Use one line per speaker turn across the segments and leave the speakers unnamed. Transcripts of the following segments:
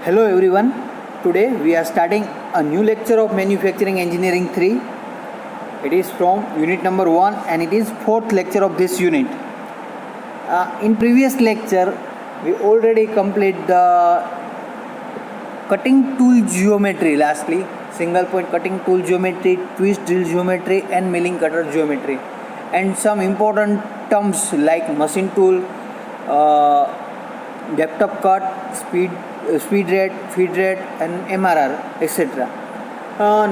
Hello everyone. Today we are starting a new lecture of Manufacturing Engineering 3. It is from unit number 1 and it is fourth lecture of this unit. In previous lecture we already complete the cutting tool geometry, lastly single point cutting tool geometry, twist drill geometry and milling cutter geometry, and some important terms like machine tool, depth of cut, speed rate, feed rate and MRR, etc.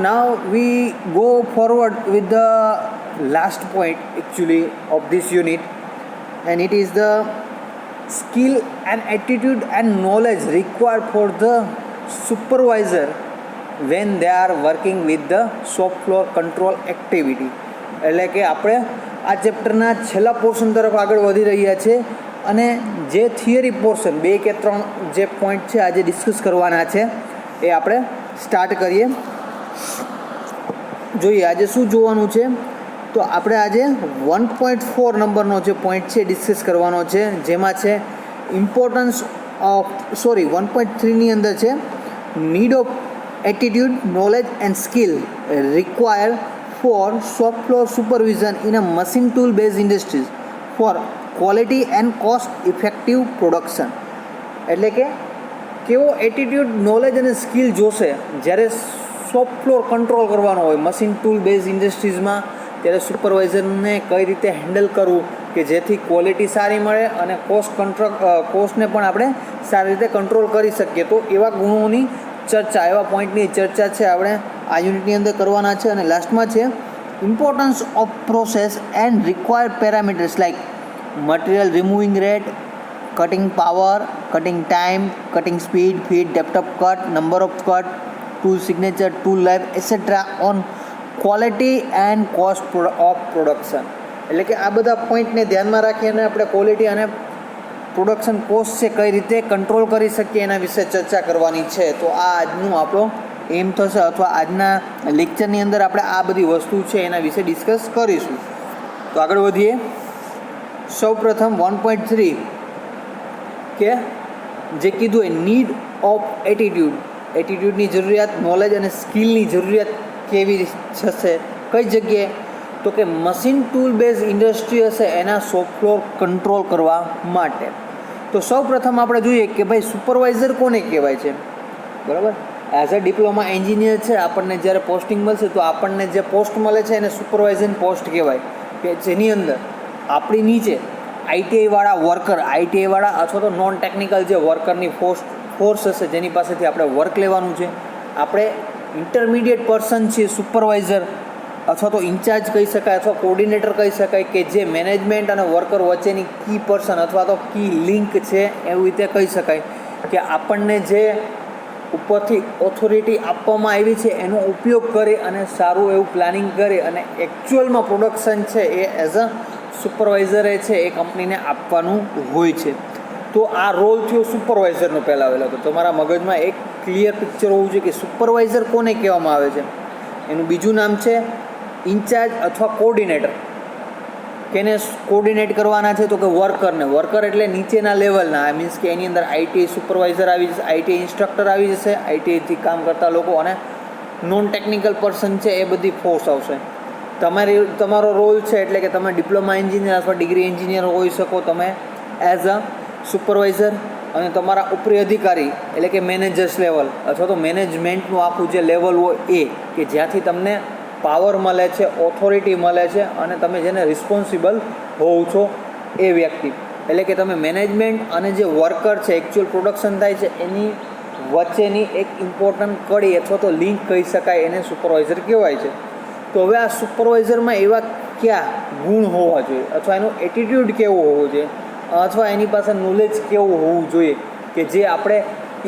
Now we go forward with the last point actually of this unit, and it is the skill and attitude and knowledge required for the supervisor when they are working with the shop floor control activity. એટલે કે આપણે આ ચેપ્ટરના છેલ્લા portion તરફ આગળ વધી રહ્યા છે અને જે થિયરી પોર્શન 2 કે 3 જે પોઈન્ટ છે આજે ડિસ્કસ કરવાના છે એ આપણે સ્ટાર્ટ કરીએ. જોઈએ આજે શું જોવાનું છે. તો આપણે આજે 1.4 નંબરનો જે પોઈન્ટ છે ડિસ્કસ કરવાનો છે, જેમાં છે ઇમ્પોર્ટન્સ ઓફ 1.3ની અંદર છે need of attitude, knowledge and skill required for shop floor supervision in a machine tool base industries for quality and cost effective production. એટલે કે કેવો એટીટ્યુડ, નોલેજ અને સ્કિલ જોશે જ્યારે શોપ ફ્લોર કંટ્રોલ કરવાનો હોય મશીન ટૂલ બેઝ ઇન્ડસ્ટ્રીઝમાં, ત્યારે સુપરવાઇઝરને કઈ રીતે હેન્ડલ કરવું કે જેથી ક્વોલિટી સારી મળે અને કોસ્ટને પણ આપણે સારી રીતે કંટ્રોલ કરી શકીએ. તો એવા ગુણોની ચર્ચા, એવા પોઈન્ટની ચર્ચા છે આપણે આ યુનિટની અંદર કરવાના છે. અને લાસ્ટમાં છે importance off process and required parameters like material removing rate, cutting power, cutting time, cutting speed, feed, depth of cut, number of cut, tool signature, tool life એસેટ્રા on quality and cost of production. એટલે કે આ બધા પોઈન્ટને ધ્યાનમાં રાખીને આપણે quality અને production cost છે કઈ રીતે કંટ્રોલ કરી શકીએ એના વિશે ચર્ચા કરવાની છે. તો આ આજનું આપણો એમ થશે, અથવા આજના લેક્ચરની અંદર આપણે આ બધી વસ્તુ છે એના વિશે ડિસ્કસ કરીશું. તો આગળ વધીએ. સૌપ્રથમ 1.3 કે જે કીધું એ નીડ ઓફ એટીટ્યૂડની જરૂરિયાત, નોલેજ અને સ્કિલની જરૂરિયાત કેવી થશે, કઈ જગ્યાએ, તો કે મશીન ટૂલ બેઝ ઇન્ડસ્ટ્રી હશે એના શોપ ફ્લોર કંટ્રોલ કરવા માટે. તો સૌ પ્રથમ આપણે જોઈએ કે ભાઈ સુપરવાઇઝર કોને કહેવાય છે. બરાબર, એઝ અ ડિપ્લોમા એન્જિનિયર છે, આપણને જ્યારે પોસ્ટિંગ મળશે તો આપણને જે પોસ્ટ મળે છે એને સુપરવાઇઝર પોસ્ટ કહેવાય, કે જેની અંદર આપણી નીચે આઈટીઆઈવાળા વર્કર, આઈટીઆઈવાળા અથવા તો નોન ટેકનિકલ જે વર્કરની ફોર્સ હશે જેની પાસેથી આપણે વર્ક લેવાનું છે. આપણે ઇન્ટરમીડિયેટ પર્સન છે સુપરવાઇઝર, અથવા તો ઇન્ચાર્જ કહી શકાય, અથવા કોર્ડિનેટર કહી શકાય, કે જે મેનેજમેન્ટ અને વર્કર વચ્ચેની કી પર્સન અથવા તો કી લિંક છે, એવી રીતે કહી શકાય કે આપણને જે ઉપરથી ઓથોરિટી આપવામાં આવી છે એનો ઉપયોગ કરી અને સારું એવું પ્લાનિંગ કરી અને એકચ્યુઅલમાં પ્રોડક્શન છે એ એઝ અ સુપરવાઇઝરે છે એ કંપનીને આપવાનું હોય છે. તો આ રોલ થયો સુપરવાઇઝરનો પહેલાં આવેલો. તો તમારા મગજમાં એક ક્લિયર પિક્ચર હોવું જોઈએ કે સુપરવાઇઝર કોને કહેવામાં આવે છે. એનું બીજું નામ છે ઇન્ચાર્જ અથવા કોર્ડિનેટર. કેને કોર્ડિનેટ કરવાના છે, તો કે વર્કરને. વર્કર એટલે નીચેના લેવલના, મીન્સ કે એની અંદર આઈટીઆઈ સુપરવાઇઝર આવી જશે, આઈટીઆઈ ઇન્સ્ટ્રક્ટર આવી જશે, આઈટીઆઈથી કામ કરતા લોકો અને નોન ટેકનિકલ પર્સન છે એ બધી ફોર્સ આવશે. તમારો રોલ છે એટલે કે તમે ડિપ્લોમા એન્જિનિયર અથવા ડિગ્રી એન્જિનિયર હોઈ શકો તમે એઝ અ સુપરવાઇઝર, અને તમારા ઉપરી અધિકારી એટલે કે મેનેજર્સ લેવલ અથવા તો મેનેજમેન્ટનું આખું જે લેવલ હોય એ, કે જ્યાંથી તમને પાવર મળે છે, ઓથોરિટી મળે છે અને તમે જેને રિસ્પોન્સિબલ હોવ છો એ વ્યક્તિ. એટલે કે તમે મેનેજમેન્ટ અને જે વર્કર છે, એકચ્યુઅલ પ્રોડક્શન થાય છે એની વચ્ચેની એક ઇમ્પોર્ટન્ટ કડી અથવા તો લિંક કહી શકાય, એને સુપરવાઇઝર કહેવાય છે. તો હવે આ સુપરવાઇઝરમાં એવા કયા ગુણ હોવા જોઈએ, અથવા એનો એટીટ્યૂડ કેવો હોવો જોઈએ, અથવા એની પાસે નોલેજ કેવું હોવું જોઈએ કે જે આપણે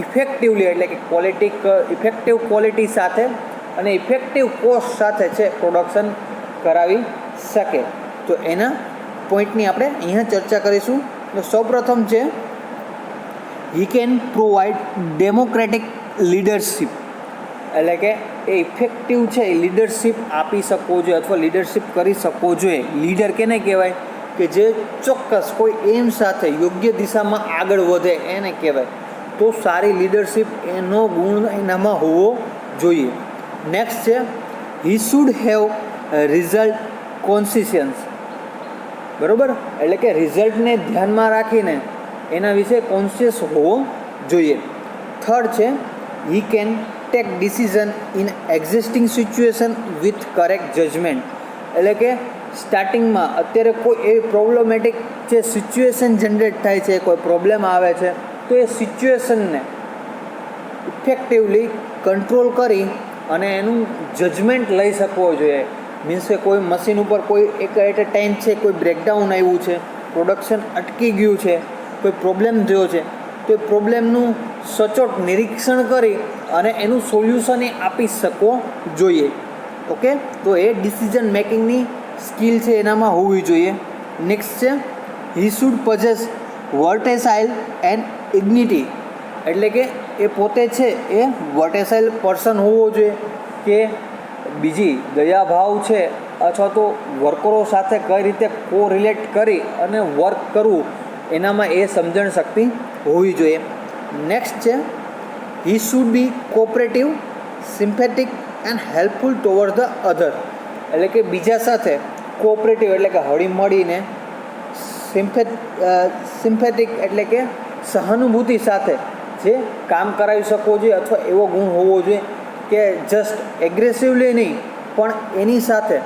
ઇફેક્ટિવલી એટલે કે ઇફેક્ટિવ ક્વોલિટી સાથે અને ઇફેક્ટિવ કોસ્ટ સાથે છે પ્રોડક્શન કરાવી શકે. તો એના પોઈન્ટની આપણે અહીંયા ચર્ચા કરીશું. તો સૌપ્રથમ છે he can provide democratic leadership. એટલે કે એ ઇફેક્ટિવ છે એ લીડરશિપ આપી શકવો જોઈએ અથવા લીડરશિપ કરી શકવો જોઈએ. લીડર કેને કહેવાય, કે જે ચોક્કસ કોઈ એમ સાથે યોગ્ય દિશામાં આગળ વધે એને કહેવાય. તો સારી લીડરશિપ એનો ગુણ એનામાં હોવો જોઈએ. નેક્સ્ટ છે હી શુડ હેવ રિઝલ્ટ કોન્સિસ્ટન્સ. બરાબર, એટલે કે રિઝલ્ટને ધ્યાનમાં રાખીને એના વિશે કોન્શિયસ હોવો જોઈએ. થર્ડ છે he can take decision in existing situation with correct judgement. એટલે કે સ્ટાર્ટિંગમાં અત્યારે કોઈ એવી પ્રોબ્લેમેટિક જે સિચ્યુએશન જનરેટ થાય છે, કોઈ પ્રોબ્લેમ આવે છે, તો એ સિચ્યુએશનને ઇફેક્ટિવલી કંટ્રોલ કરી અને એનું જજમેન્ટ લઈ શકવો જોઈએ. મીન્સ કે કોઈ મશીન ઉપર કોઈ એક એટ એ ટાઈમ છે, કોઈ બ્રેકડાઉન આવ્યું છે, પ્રોડક્શન અટકી ગયું છે, કોઈ પ્રોબ્લેમ થયો છે, તો એ પ્રોબ્લેમનું સચોટ નિરીક્ષણ કરી અને એનું સોલ્યુશન એ આપી શકવો જોઈએ. ઓકે, તો એ ડિસિઝન મેકિંગની સ્કિલ છે એનામાં હોવી જોઈએ. નેક્સ્ટ છે હી શુડ પોઝેસ વર્ટેસાઇલ એન્ડ ઇગ્નિટી. એટલે કે એ પોતે છે એ વર્ટેસાઇલ પર્સન હોવો જોઈએ, કે બીજી દયાભાવ છે અથવા તો વર્કરો સાથે કઈ રીતે કોરિલેટ કરી અને વર્ક કરવું એનામાં એ સમજણ શક્તિ હોવી જોઈએ. નેક્સ્ટ છે he should be cooperative, sympathetic and helpful toward the other. એટલે કે બીજા સાથે કોઓપરેટિવ એટલે કે હળીમળીને, સિમ્પેથિક એટલે કે સહાનુભૂતિ સાથે જે કામ કરાવી શકવો જોઈએ, અથવા એવો ગુણ હોવો જોઈએ કે જસ્ટ એગ્રેસિવલી નહીં પણ એની સાથે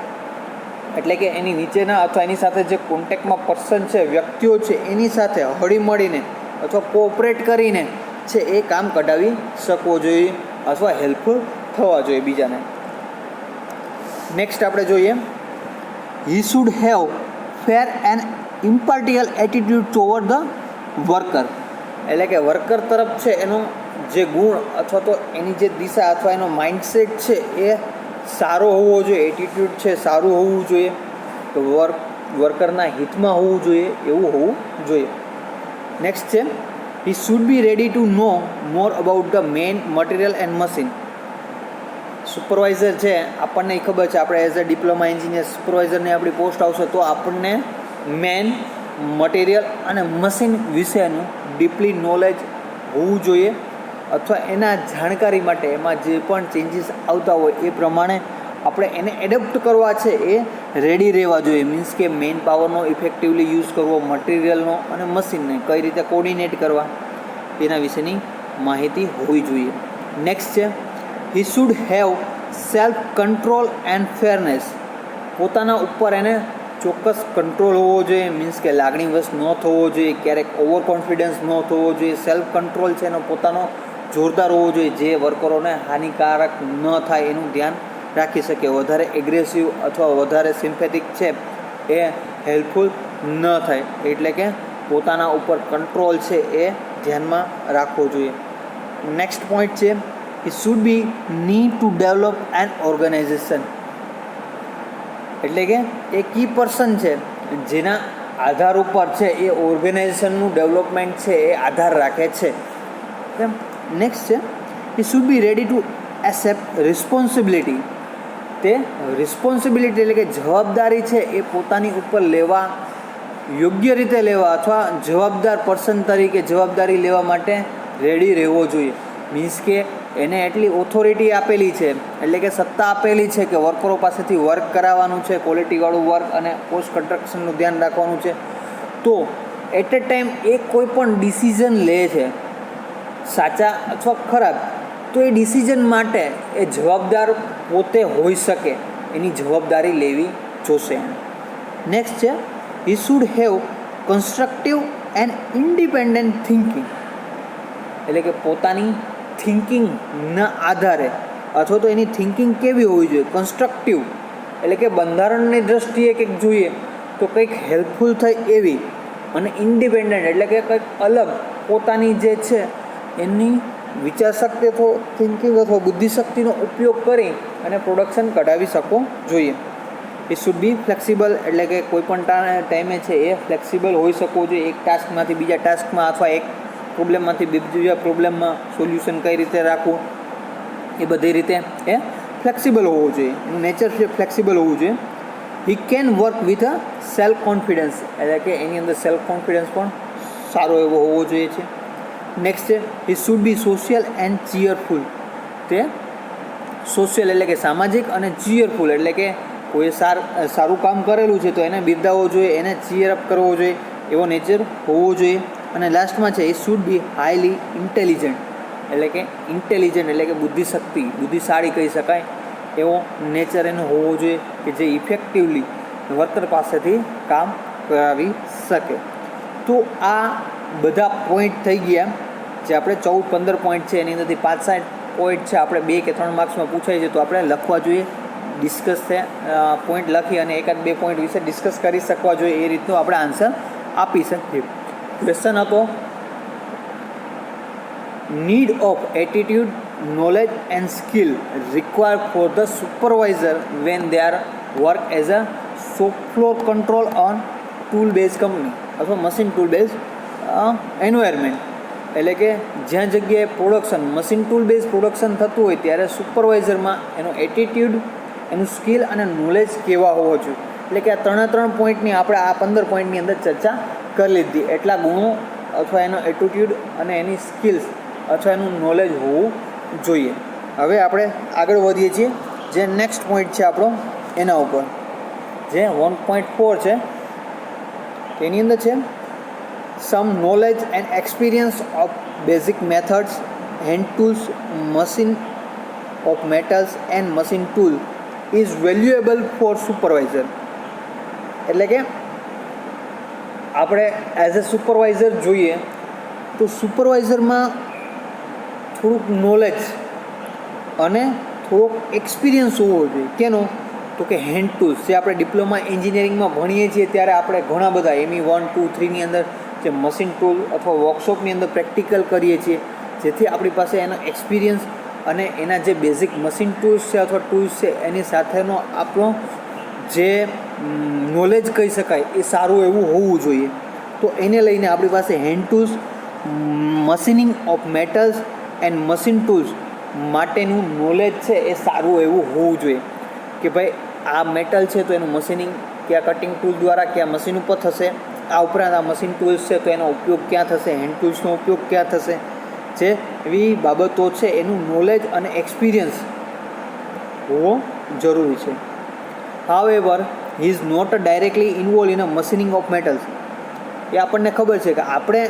એટલે કે એની નીચેના અથવા એની સાથે જે કોન્ટેક્ટમાં પર્સન છે, વ્યક્તિઓ છે, એની સાથે હળીમળીને અથવા કોઓપરેટ કરીને છે એ કામ કઢાવી શકવો જોઈએ અથવા હેલ્પફુલ થવા જોઈએ બીજાને. નેક્સ્ટ આપણે જોઈએ he should have fair and impartial attitude toward the worker. એટલે કે વર્કર તરફ છે એનો જે ગુણ અથવા તો એની જે દિશા અથવા એનો માઇન્ડસેટ છે એ સારો હોવો જોઈએ, એટીટ્યૂડ છે સારું હોવું જોઈએ, તો વર્કરના હિતમાં હોવું જોઈએ, એવું હોવું જોઈએ. નેક્સ્ટ છે he should be ready to know more about the main material and machine. Supervisor છે, આપણને ખબર છે આપણે એઝ અ ડિપ્લોમા એન્જિનિયર સુપરવાઇઝરની આપણી પોસ્ટ આવશે તો આપણને મેન મટીરિયલ અને મશીન વિશેનું ડીપલી નોલેજ હોવું જોઈએ, અથવા એના જાણકારી માટે એમાં જે પણ ચેન્જીસ આવતા હોય એ પ્રમાણે આપણે એને એડપ્ટ કરવા છે એ રેડી રહેવા જોઈએ. મીન્સ કે મેઇન પાવરનો ઇફેક્ટિવલી યુઝ કરવો, મટીરિયલનો અને મશીનને કઈ રીતે કોર્ડિનેટ કરવા એના વિશેની માહિતી હોવી જોઈએ. નેક્સ્ટ છે he should have self control and fairness. પોતાના ઉપર એને ચોક્કસ કંટ્રોલ હોવો જોઈએ, મીન્સ કે લાગણીવશ ન થવો જોઈએ, ક્યારેક ઓવર કોન્ફિડન્સ ન થવો જોઈએ. સેલ્ફ કંટ્રોલ છે એનો પોતાનો જોરદાર હોવો જોઈએ, જે વર્કરોને હાનિકારક ન થાય એનું ધ્યાન રાખી શકે. વધારે એગ્રેસિવ અથવા વધારે સિમ્પેથિક છે એ હેલ્પફુલ ન થાય, એટલે કે પોતાના ઉપર કંટ્રોલ છે એ ધ્યાનમાં રાખવો જોઈએ. નેક્સ્ટ પોઈન્ટ છે it should be need to develop an organization. એટલે કે એ કી પર્સન છે જેના આધાર ઉપર છે એ ઓર્ગેનાઇઝેશનનું ડેવલપમેન્ટ છે એ આધાર રાખે છે. નેક્સ્ટ છે it should be ready to accept responsibility. તે રિસ્પોન્સિબિલિટી એટલે કે જવાબદારી છે એ પોતાની ઉપર લેવા, યોગ્ય રીતે લેવા અથવા જવાબદાર પર્સન તરીકે જવાબદારી લેવા માટે રેડી રહેવો જોઈએ. મીન્સ કે એને એટલી ઓથોરિટી આપેલી છે, એટલે કે સત્તા આપેલી છે કે વર્કરો પાસેથી વર્ક કરાવવાનું છે, ક્વોલિટીવાળું વર્ક અને પોસ્ટ કન્સ્ટ્રક્શનનું ધ્યાન રાખવાનું છે. તો એટ એ ટાઈમ એ કોઈ પણ ડિસિઝન લે છે, સાચા અથવા ખરાબ, તો એ ડિસિઝન માટે એ જવાબદાર પોતે હોઈ શકે, એની જવાબદારી લેવી જોશે. નેક્સ્ટ છે he should have constructive and independent thinking. એટલે કે પોતાની થિંકિંગના આધારે અથવા તો એની થિંકિંગ કેવી હોવી જોઈએ, કન્સ્ટ્રક્ટિવ એટલે કે બંધારણની દ્રષ્ટિએ કંઈક જોઈએ તો કંઈક હેલ્પફુલ થાય એવી, અને ઇન્ડિપેન્ડન્ટ એટલે કે કંઈક અલગ પોતાની જે છે એની વિચારશક્તિ અથવા થિંકિંગ અથવા બુદ્ધિશક્તિનો ઉપયોગ કરી અને પ્રોડક્શન કઢાવી શકો જોઈએ. ઇટ શુડ બી ફ્લેક્સિબલ એટલે કે કોઈ પણ ટાઈમે છે એ ફ્લેક્સિબલ હોઈ શકવો જોઈએ, એક ટાસ્કમાંથી બીજા ટાસ્કમાં અથવા એક પ્રોબ્લેમમાંથી બીજા પ્રોબ્લેમમાં સોલ્યુશન કઈ રીતે રાખવું એ બધી રીતે એ ફ્લેક્સિબલ હોવું જોઈએ, એનું નેચર ફ્લેક્સિબલ હોવું જોઈએ. He can work with a self confidence એટલે કે એની અંદર સેલ્ફ કોન્ફિડન્સ પણ સારો એવો હોવો જોઈએ છે. નેક્સ્ટ છે he should B social and ચીયરફુલ. તે સોશિયલ એટલે કે સામાજિક અને ચીયરફુલ એટલે કે કોઈ સારું કામ કરેલું છે તો એને બિરદાવવો જોઈએ, એને ચીયરઅપ કરવો જોઈએ, એવો નેચર હોવો જોઈએ. અને લાસ્ટમાં છે એ શુડ બી હાઈલી ઇન્ટેલિજન્ટ એટલે કે ઇન્ટેલિજન્ટ એટલે કે બુદ્ધિશાળી કહી શકાય એવો નેચર એનો હોવો જોઈએ કે જે ઇફેક્ટિવલી વર્કર પાસેથી કામ કરાવી શકે. તો આ બધા પોઈન્ટ થઈ ગયા જે આપણે 14-15 પોઈન્ટ છે એની અંદરથી 5-6 પોઈન્ટ છે આપણે 2 કે 3 માર્ક્સમાં પૂછાય છે તો આપણે લખવા જોઈએ, ડિસ્કસ છે પોઈન્ટ લખી અને 1-2 પોઈન્ટ વિશે ડિસ્કસ કરી શકવા જોઈએ. એ રીતનો આપણે આન્સર આપી શકીએ. ક્વેશ્ચન હતો need of attitude knowledge and skill required for the supervisor when they are work as a shop floor control on tool base company અથવા મશીન ટૂલ બેઝ એન્વાયરમેન્ટ. એટલે કે જ્યાં જગ્યાએ production machine tool base production થતું હોય ત્યારે સુપરવાઇઝરમાં એનો attitude, એનું સ્કિલ અને નોલેજ કેવા હોવો જોઈએ. એટલે કે આ 3 પોઈન્ટની આપણે આ 15 પોઈન્ટની અંદર ચર્ચા કરી લીધી. એટલા ગુણો અથવા એનો એટીટ્યૂડ અને એની સ્કિલ્સ અથવા એનું નોલેજ હોવું જોઈએ. હવે આપણે આગળ વધીએ છીએ. જે નેક્સ્ટ પોઈન્ટ છે આપણો એના ઉપર જે 1.4 છે એની અંદર છે some knowledge and experience of basic methods, hand tools, machine of metals and machine tool is valuable for supervisor. એટલે કે આપણે એઝ અ સુપરવાઇઝર જોઈએ તો સુપરવાઇઝરમાં થોડુંક નોલેજ અને થોડોક એક્સપિરિયન્સ હોવો જોઈએ. કેનો? તો કે હેન્ડ ટૂલ્સ જે આપણે ડિપ્લોમા એન્જિનિયરિંગમાં ભણીએ છીએ ત્યારે આપણે ઘણા બધા ME 1, 2, 3ની અંદર જે મશીન ટૂલ અથવા વર્કશોપની અંદર પ્રેક્ટિકલ કરીએ છીએ જેથી આપણી પાસે એનો એક્સપિરિયન્સ અને એના જે બેઝિક મશીન ટૂલ્સ છે અથવા ટૂલ્સ છે એની સાથેનો આપણો જે નોલેજ કહી શકાય એ સારું એવું હોવું જોઈએ. તો એને લઈને આપણી પાસે hand tools, machining of metals and machine tools માટેનું નોલેજ છે એ સારું એવું હોવું જોઈએ કે ભાઈ આ મેટલ છે તો એનું મશીનિંગ કયા કટિંગ ટૂલ દ્વારા કયા મશીન ઉપર થશે, આ ઉપરાંત આ મશીન ટૂલ્સ છે તો એનો ઉપયોગ ક્યાં થશે, હેન્ડ ટૂલ્સનો ઉપયોગ ક્યાં થશે, જે એવી બાબતો છે એનું નોલેજ અને એક્સપિરિયન્સ હોવો જરૂરી છે. However he is not directly involve in a machining of metals. એ આપણને ખબર છે કે આપણે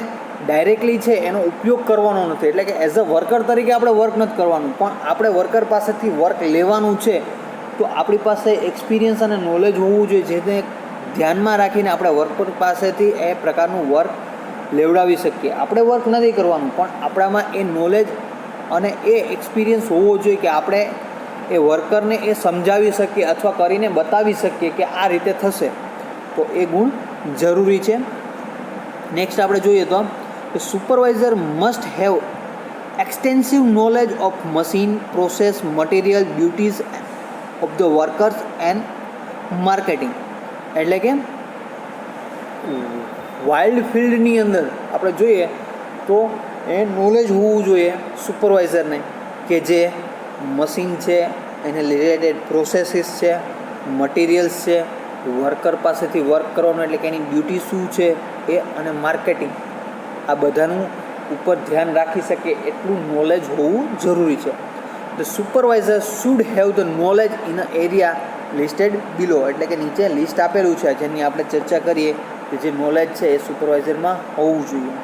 ડાયરેક્ટલી છે એનો ઉપયોગ કરવાનો નથી. એટલે કે એઝ અ વર્કર તરીકે આપણે વર્ક નથી કરવાનું, પણ આપણે વર્કર પાસેથી વર્ક લેવાનું છે તો આપણી પાસે એક્સપિરિયન્સ અને નોલેજ હોવું જોઈએ જેને ધ્યાનમાં રાખીને આપણે વર્કર પાસેથી એ પ્રકારનું વર્ક લેવડાવી શકીએ. આપણે વર્ક નથી કરવાનું પણ આપણામાં એ નોલેજ અને એ એક્સપિરિયન્સ હોવો જોઈએ કે આપણે એ વર્કરને એ સમજાવી શકીએ અથવા કરીને બતાવી શકીએ કે આ રીતે થશે. તો એ ગુણ જરૂરી છે. નેક્સ્ટ આપણે જોઈએ તો supervisor must have extensive knowledge of machine, process, material, duties of the workers and marketing. એટલે કે વાઇલ્ડ ફિલ્ડની અંદર આપણે જોઈએ તો એ નોલેજ હોવું જોઈએ સુપરવાઇઝરને કે જે મશીન છે એને રિલેટેડ પ્રોસેસીસ છે, મટીરિયલ્સ છે, વર્કર પાસેથી વર્ક કરવાનું એટલે કે એની ડ્યુટી શું છે એ અને માર્કેટિંગ આ બધાનું ઉપર ધ્યાન રાખી શકે એટલું નોલેજ હોવું જરૂરી છે. The supervisor should have the knowledge in a area listed below. એટલે કે નીચે લિસ્ટ આપેલું છે જેની આપણે ચર્ચા કરીએ કે જે નોલેજ છે એ સુપરવાઇઝરમાં હોવું જોઈએ.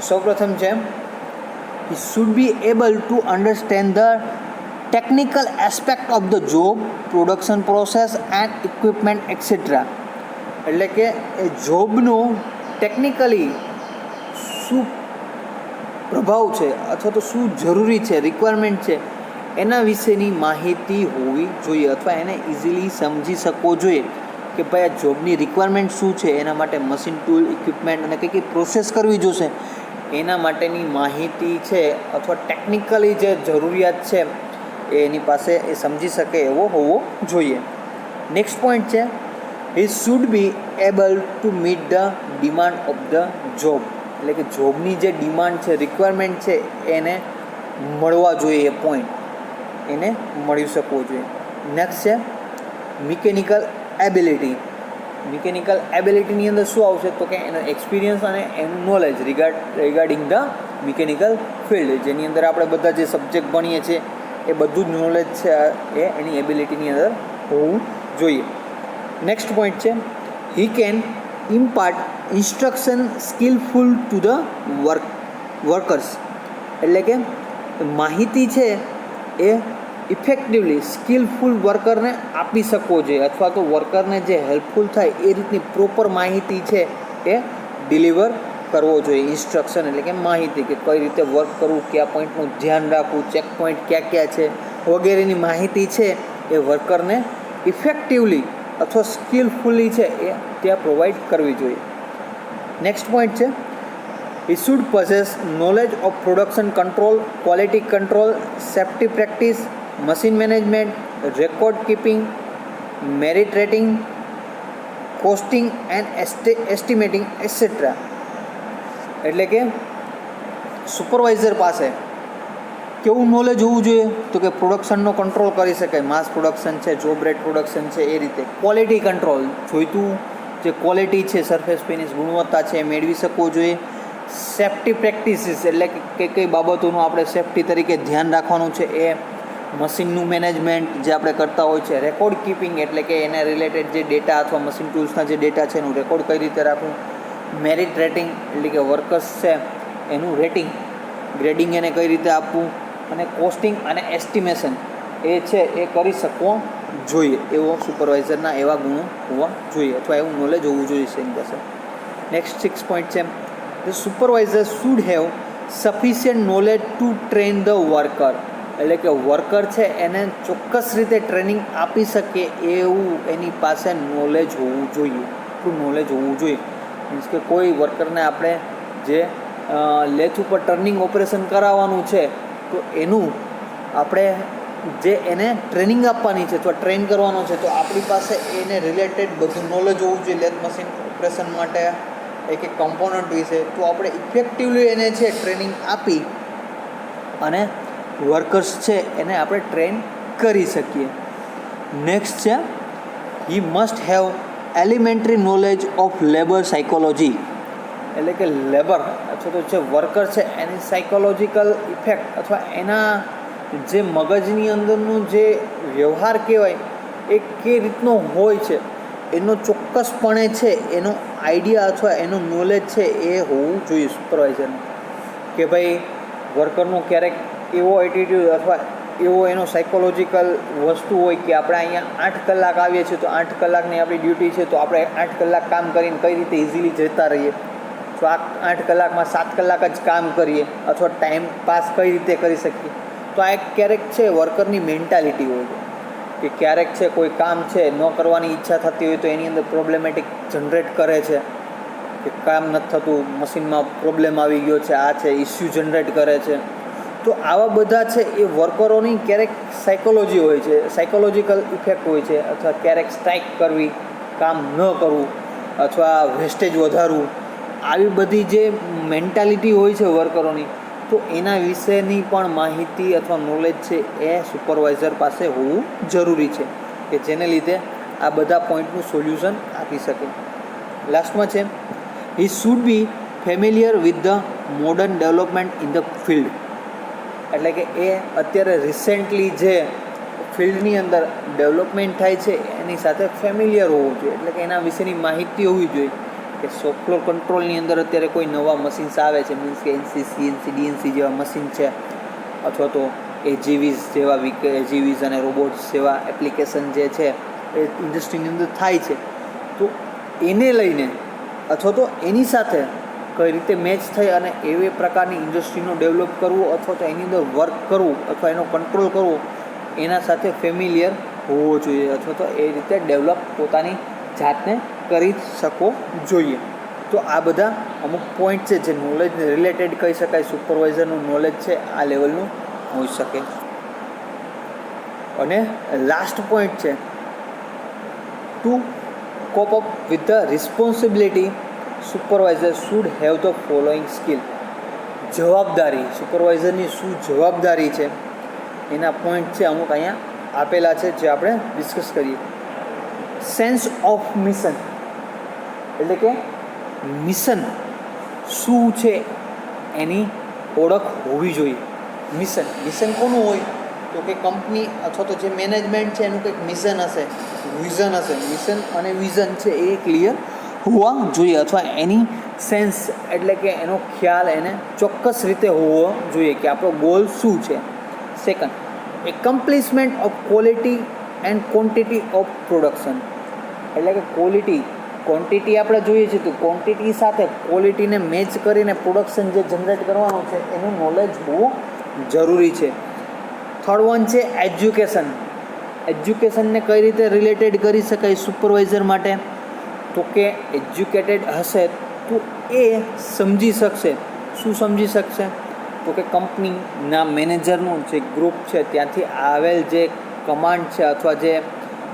સૌપ્રથમ છે he should be able to understand the technical aspect of the job, production process and equipment et cetera. એટલે કે એ જોબનો ટેકનિકલી શું પ્રભાવ છે અથવા તો શું જરૂરી છે, રિક્વાયરમેન્ટ છે એના વિશેની માહિતી હોવી જોઈએ અથવા એને ઇઝીલી સમજી શકવો જોઈએ કે ભાઈ આ જોબની રિક્વાયરમેન્ટ શું છે, એના માટે મશીન ટૂલ, ઇક્વિપમેન્ટ અને કઈ કઈ પ્રોસેસ કરવી જોશે એના માટેની માહિતી છે અથવા ટેકનિકલી જે જરૂરિયાત છે એ એની પાસે એ સમજી શકે એવો હોવો જોઈએ. નેક્સ્ટ પોઈન્ટ છે he should be able to meet the demand of the job. એટલે કે જોબની જે ડિમાન્ડ છે, રિક્વાયરમેન્ટ છે એને મળવા જોઈએ, એ પોઈન્ટ એને મળી શકવો જોઈએ. નેક્સ્ટ છે મિકેનિકલ એબિલિટી. મિકેનિકલ એબિલિટીની અંદર શું આવશે તો કે એનો એક્સપિરિયન્સ અને એનું knowledge regarding the mechanical field, જેની અંદર આપણે બધા જે સબ્જેક્ટ ભણીએ છીએ એ બધું જ નોલેજ છે એ એની એબિલિટીની અંદર હોવું જોઈએ. નેક્સ્ટ પોઈન્ટ છે he can impart instruction skillful to the workers, એટલે કે માહિતી છે એ ઇફેક્ટિવલી સ્કિલફુલ વર્કરને આપી શકવો જોઈએ, અથવા તો વર્કરને જે હેલ્પફુલ થાય એ રીતની પ્રોપર માહિતી છે એ ડિલિવર કરવો જોઈએ. ઇન્સ્ટ્રક્શન એટલે કે માહિતી, કે કઈ રીતે વર્ક કરવું, કયા પોઈન્ટનું ધ્યાન રાખવું, ચેક પોઈન્ટ ક્યાં ક્યાં છે વગેરેની માહિતી છે એ વર્કરને ઇફેક્ટિવલી અથવા સ્કિલફુલી છે એ ત્યાં પ્રોવાઈડ કરવી જોઈએ. નેક્સ્ટ પોઈન્ટ છે he should possess knowledge of production control, quality control, safety practice, machine management, record keeping, merit rating, costing and estimating etc. એટલે કે સુપરવાઇઝર પાસે કેવું નોલેજ હોવું જોઈએ તો કે પ્રોડક્શનનો કંટ્રોલ કરી શકાય, માસ પ્રોડક્શન છે, જોબ રેટ પ્રોડક્શન છે, એ રીતે ક્વોલિટી કંટ્રોલ, જોઈતું જે ક્વોલિટી છે, સરફેસ ફિનિશ ગુણવત્તા છે એ મેળવી શકવું જોઈએ. સેફ્ટી પ્રેક્ટિસીસ એટલે કે કઈ બાબતોનું આપણે સેફ્ટી તરીકે ધ્યાન રાખવાનું છે એ, મશીનનું મેનેજમેન્ટ જે આપણે કરતા હોય છે, રેકોર્ડ કીપિંગ એટલે કે એને રિલેટેડ જે ડેટા અથવા મશીન ટૂલ્સના જે ડેટા છે એનું રેકોર્ડ કઈ રીતે રાખવું, મેરિટ રેટિંગ એટલે કે વર્કર્સ છે એનું રેટિંગ ગ્રેડિંગ એને કઈ રીતે આપવું, અને કોસ્ટિંગ અને એસ્ટિમેશન એ છે એ કરી શકવો જોઈએ. એવો સુપરવાઇઝરના એવા ગુણો હોવા જોઈએ અથવા એવું નોલેજ હોવું જોઈએ છે એની પાસે. નેક્સ્ટ 6 પોઈન્ટ છે the supervisor should have sufficient knowledge to train the worker, એટલે કે વર્કર છે એને ચોક્કસ રીતે ટ્રેનિંગ આપી શકે એવું એની પાસે નોલેજ હોવું જોઈએ, એટલું નોલેજ હોવું જોઈએ. મીન્સ કે કોઈ વર્કરને આપણે જે લેથ ઉપર ટર્નિંગ ઓપરેશન કરાવવાનું છે તો એનું આપણે જે એને ટ્રેનિંગ આપવાની છે અથવા ટ્રેન કરવાનો છે તો આપણી પાસે એને રિલેટેડ બધું નોલેજ હોવું જોઈએ. લેથ મશીન ઓપરેશન માટે એક કમ્પોનન્ટ વિશે તો આપણે ઇફેક્ટિવલી એને છે ટ્રેનિંગ આપી અને વર્કર્સ છે એને આપણે ટ્રેન કરી શકીએ. નેક્સ્ટ છે he must have elementary knowledge of labour psychology, એટલે કે લેબર અથવા તો જે વર્કર છે એની સાયકોલોજીકલ ઇફેક્ટ અથવા એના જે મગજની અંદરનું જે વ્યવહાર કહેવાય એ કઈ રીતનો હોય છે એનો ચોક્કસપણે છે એનો આઈડિયા અથવા એનું નોલેજ છે એ હોવું જોઈએ સુપરવાઇઝરને. કે ભાઈ વર્કરનો ક્યારેક એવો એટીટ્યૂડ અથવા એવો એનો સાયકોલોજીકલ વસ્તુ હોય કે આપણે અહીંયા 8 કલાક આવીએ છીએ તો 8 કલાકની આપણી ડ્યુટી છે તો આપણે 8 કલાક કામ કરીને કઈ રીતે ઇઝીલી જતા રહીએ, તો આ 8 કલાકમાં 7 કલાક જ કામ કરીએ અથવા ટાઈમ પાસ કઈ રીતે કરી શકીએ. તો આ એક ક્યારેક છે વર્કરની મેન્ટાલિટી હોય છે કે ક્યારેક છે કોઈ કામ છે ન કરવાની ઈચ્છા થતી હોય તો એની અંદર પ્રોબ્લેમેટિક જનરેટ કરે છે કે કામ નથી થતું, મશીનમાં પ્રોબ્લેમ આવી ગયો છે, આ છે ઇસ્યુ જનરેટ કરે છે. તો આવા બધા છે એ વર્કરોની ક્યારેક સાયકોલોજી હોય છે, સાયકોલોજીકલ ઇફેક્ટ હોય છે, અથવા ક્યારેક સ્ટ્રાઇક કરવી, કામ ન કરવું અથવા વેસ્ટેજ વધારવું, આવી બધી જે મેન્ટાલિટી હોય છે વર્કરોની તો એના વિશેની પણ માહિતી અથવા નોલેજ છે એ સુપરવાઇઝર પાસે હોવું જરૂરી છે કે જેને લીધે આ બધા પોઈન્ટનું સોલ્યુશન આપી શકે. લાસ્ટમાં છે he should B familiar with the modern development in the field, એટલે કે એ અત્યારે રિસેન્ટલી જે ફિલ્ડની અંદર ડેવલપમેન્ટ થાય છે એની સાથે ફેમિલિયર હોવું જોઈએ, એટલે કે એના વિશેની માહિતી હોવી જોઈએ કે શોપ ફ્લોર કંટ્રોલની અંદર અત્યારે કોઈ નવા મશીન્સ આવે છે, મીન્સ કે NC, CNC, DNC જેવા મશીન છે અથવા તો AGVs જેવા AGVs અને રોબોટ્સ જેવા એપ્લિકેશન જે છે એ ઇન્ડસ્ટ્રીની અંદર થાય છે. તો એને લઈને અથવા તો એની સાથે કઈ રીતે મેચ થઈ અને એવી પ્રકારની ઇન્ડસ્ટ્રીનું ડેવલપ કરવું અથવા તો એની અંદર વર્ક કરવું અથવા એનો કંટ્રોલ કરવો એના સાથે ફેમિલિયર હોવો જોઈએ અથવા તો એ રીતે ડેવલપ પોતાની જાતને કરી શકો જોઈએ. તો આ બધા અમુક પોઈન્ટ છે જે નોલેજને રિલેટેડ કહી શકાય, સુપરવાઇઝરનું નોલેજ છે આ લેવલનું હોઈ શકે. અને લાસ્ટ પોઈન્ટ છે to cope up with the responsibility supervisor should have the following skill. જવાબદારી, સુપરવાઇઝરની શું જવાબદારી છે એના પોઈન્ટ છે અમુક અહીંયા આપેલા છે જે આપણે ડિસ્કસ કરીએ. સેન્સ ઓફ મિશન, એટલે કે મિશન શું છે એની ઓળખ હોવી જોઈએ. મિશન કોનું હોય તો કે કંપની અથવા તો જે મેનેજમેન્ટ છે એનું કંઈક મિશન હશે, વિઝન હશે. મિશન અને વિઝન છે એ ક્લિયર હોવા જોઈએ, અથવા એની સેન્સ એટલે કે એનો ખ્યાલ એને ચોક્કસ રીતે હોવો જોઈએ કે આપણો ગોલ શું છે. Second, accomplishment of quality and quantity of production, એટલે કે ક્વોન્ટિટી આપણે જોઈએ છીએ તો ક્વોન્ટિટી સાથે ક્વોલિટીને મેચ કરીને પ્રોડક્શન જે જનરેટ કરવાનું છે એનું નોલેજ હોવું જરૂરી છે. થર્ડ વન છે એજ્યુકેશનને કઈ રીતે રિલેટેડ કરી શકાય સુપરવાઇઝર માટે, તો કે એજ્યુકેટેડ હશે તો એ સમજી શકશે. શું સમજી શકશે તો કે કંપનીના મેનેજરનું જે ગ્રુપ છે ત્યાંથી આવેલ જે કમાન્ડ છે અથવા જે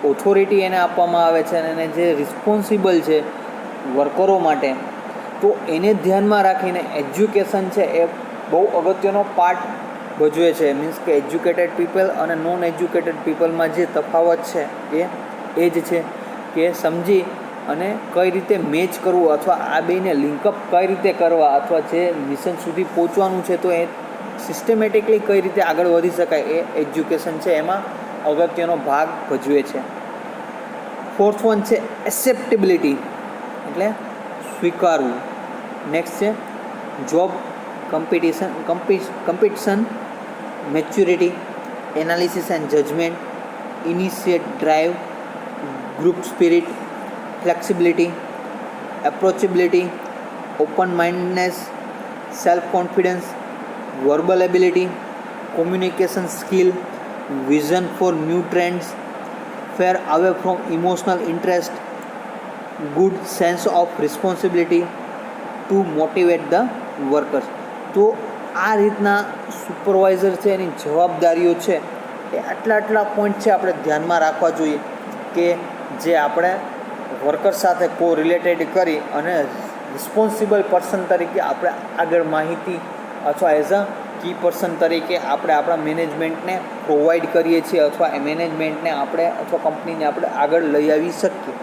ઓથોરિટી એને આપવામાં આવે છે અને એને જે રિસ્પોન્સિબલ છે વર્કરો માટે, તો એને ધ્યાનમાં રાખીને એજ્યુકેશન છે એ બહુ અગત્યનો પાર્ટ ભજવે છે. મીન્સ કે એજ્યુકેટેડ પીપલ અને નોન એજ્યુકેટેડ પીપલમાં જે તફાવત છે એ જ છે કે સમજી અને કઈ રીતે મેચ કરવું અથવા આ બેને લિંકઅપ કઈ રીતે કરવા, અથવા જે મિશન સુધી પહોંચવાનું છે તો એ સિસ્ટમેટિકલી કઈ રીતે આગળ વધી શકાય એ એજ્યુકેશન છે એમાં અગત્યનો ભાગ ભજવે છે. ફોર્થ વન છે એક્સેપ્ટેબિલિટી, એટલે સ્વીકારવું. નેક્સ્ટ છે job competition, maturity, analysis and judgment, initiate drive, group spirit, flexibility, approachability, open mindness, self confidence, verbal ability, communication skill, vision for new trends, fair away from emotional interest, good sense of responsibility to motivate the workers. તો આ રીતના supervisor છે એની જવાબદારીઓ છે એ આટલા point છે આપણે ધ્યાનમાં રાખવા જોઈએ કે જે આપણે વર્કર સાથે રિલેટેડ કરી અને રિસ્પોન્સિબલ પર્સન તરીકે આપણે આગળ માહિતી અથવા એઝ અ કી પર્સન તરીકે આપણે આપણા મેનેજમેન્ટને પ્રોવાઈડ કરીએ છીએ અથવા એ મેનેજમેન્ટને આપણે અથવા કંપનીને આપણે આગળ લઈ આવી શકીએ.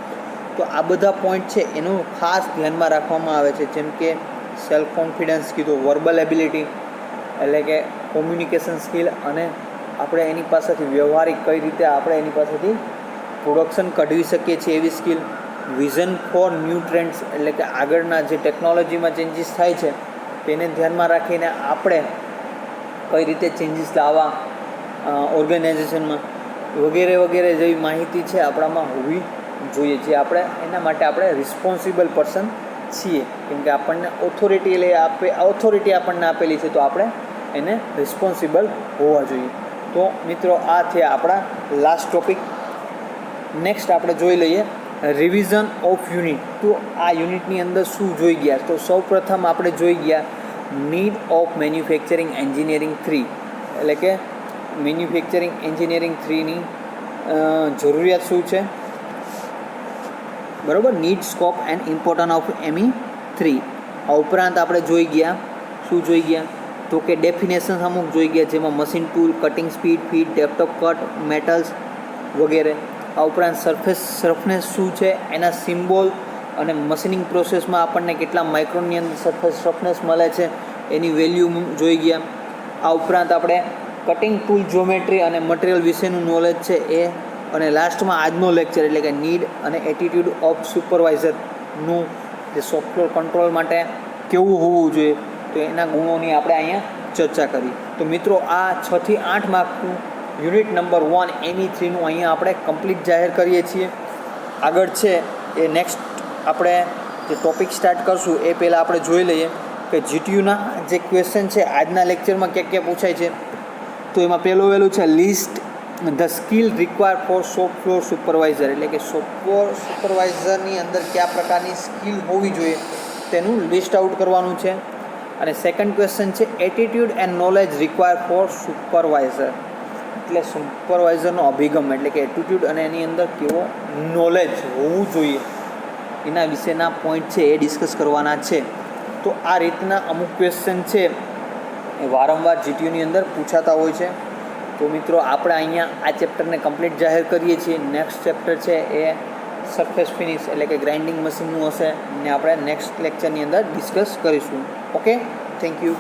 તો આ બધા પોઈન્ટ છે એનું ખાસ ધ્યાનમાં રાખવામાં આવે છે. જેમ કે સેલ્ફ કોન્ફિડન્સ કીધું, વર્બલ એબિલિટી એટલે કે કોમ્યુનિકેશન સ્કિલ, અને આપણે એની પાસેથી વ્યવહારિક કઈ રીતે આપણે એની પાસેથી પ્રોડક્શન કઢવી શકીએ છીએ એવી skill, vision for new trends એટલે કે આગળના જે ટેકનોલોજીમાં ચેન્જીસ થાય છે તેને ધ્યાનમાં રાખીને આપણે કઈ રીતે ચેન્જીસ લાવવા ઓર્ગેનાઇઝેશનમાં, વગેરે વગેરે જેવી માહિતી છે આપણામાં હોવી જોઈએ. જે આપણે એના માટે આપણે રિસ્પોન્સિબલ પર્સન છીએ, કેમ કે આપણને ઓથોરિટી આપણને આપેલી છે તો આપણે એને રિસ્પોન્સિબલ હોવા જોઈએ. તો મિત્રો આ થયા આપણા લાસ્ટ ટોપિક. નેક્સ્ટ આપણે જોઈ લઈએ રિવિઝન ઓફ યુનિટ. તો આ યુનિટની અંદર શું જોઈ ગયા? તો સૌપ્રથમ આપણે જોઈ ગયા નીડ ઓફ મેન્યુફેક્ચરિંગ એન્જિનિયરિંગ 3, એટલે કે મેન્યુફેક્ચરિંગ એન્જિનિયરિંગ 3ની જરૂરિયાત શું છે, બરાબર. Need, scope and importance of ME3. આ ઉપરાંત આપણે જોઈ ગયા તો કે ડેફિનેશન અમુક જોઈ ગયા, જેમાં machine tool, cutting speed, feed, depth of cut, metals વગેરે. આ ઉપરાંત સરફેસ શું છે, એના સિમ્બોલ, અને મશીનિંગ પ્રોસેસમાં આપણને કેટલા માઇક્રોનની અંદર સરફેસ મળે છે એની વેલ્યુ જોઈ ગયા. આ ઉપરાંત આપણે કટિંગ ટૂલ, જ્યોમેટ્રી અને મટીરિયલ વિશેનું નોલેજ છે એ, અને લાસ્ટમાં આજનો લેક્ચર એટલે કે નીડ અને એટીટ્યૂડ ઓફ સુપરવાઇઝરનું જે સોફ્ટવેર કંટ્રોલ માટે કેવું હોવું જોઈએ તો એના ગુણોની આપણે અહીંયા ચર્ચા કરી. તો મિત્રો આ 6 થી 8 માર્કનું યુનિટ નંબર 1 ME3નું અહીંયા આપણે કમ્પ્લીટ જાહેર કરીએ છીએ. આગળ છે એ નેક્સ્ટ આપણે જે ટૉપિક સ્ટાર્ટ કરશું એ પહેલાં આપણે જોઈ લઈએ કે જીટીયુના જે ક્વેશ્ચન છે આજના લેક્ચરમાં ક્યાં પૂછાય છે. તો એમાં પહેલું છે list the skill require for shop floor supervisor, એટલે કે શોપ ફ્લોર સુપરવાઇઝરની અંદર કયા પ્રકારની સ્કિલ હોવી જોઈએ તેનું લિસ્ટ આઉટ કરવાનું છે. અને સેકન્ડ ક્વેશ્ચન છે attitude and knowledge require for supervisor, એટલે સુપરવાઇઝરનો અભિગમ એટલે કે એટીટ્યૂડ અને એની અંદર કેવો નોલેજ હોવું જોઈએ એના વિશેના પોઈન્ટ છે એ ડિસ્કસ કરવાના છે. તો આ રીતના અમુક ક્વેશ્ચન છે એ વારંવાર જીટીયુની અંદર પૂછાતા હોય છે. તો મિત્રો આપણે અહીંયા આ ચેપ્ટરને કમ્પ્લીટ જાહેર કરીએ છીએ. નેક્સ્ટ ચેપ્ટર છે એ સરફેસ ફિનિશ એટલે કે ગ્રાઇન્ડિંગ મશીનનું હશે ને આપણે નેક્સ્ટ લેક્ચરની અંદર ડિસ્કસ કરીશું. Okay, thank you.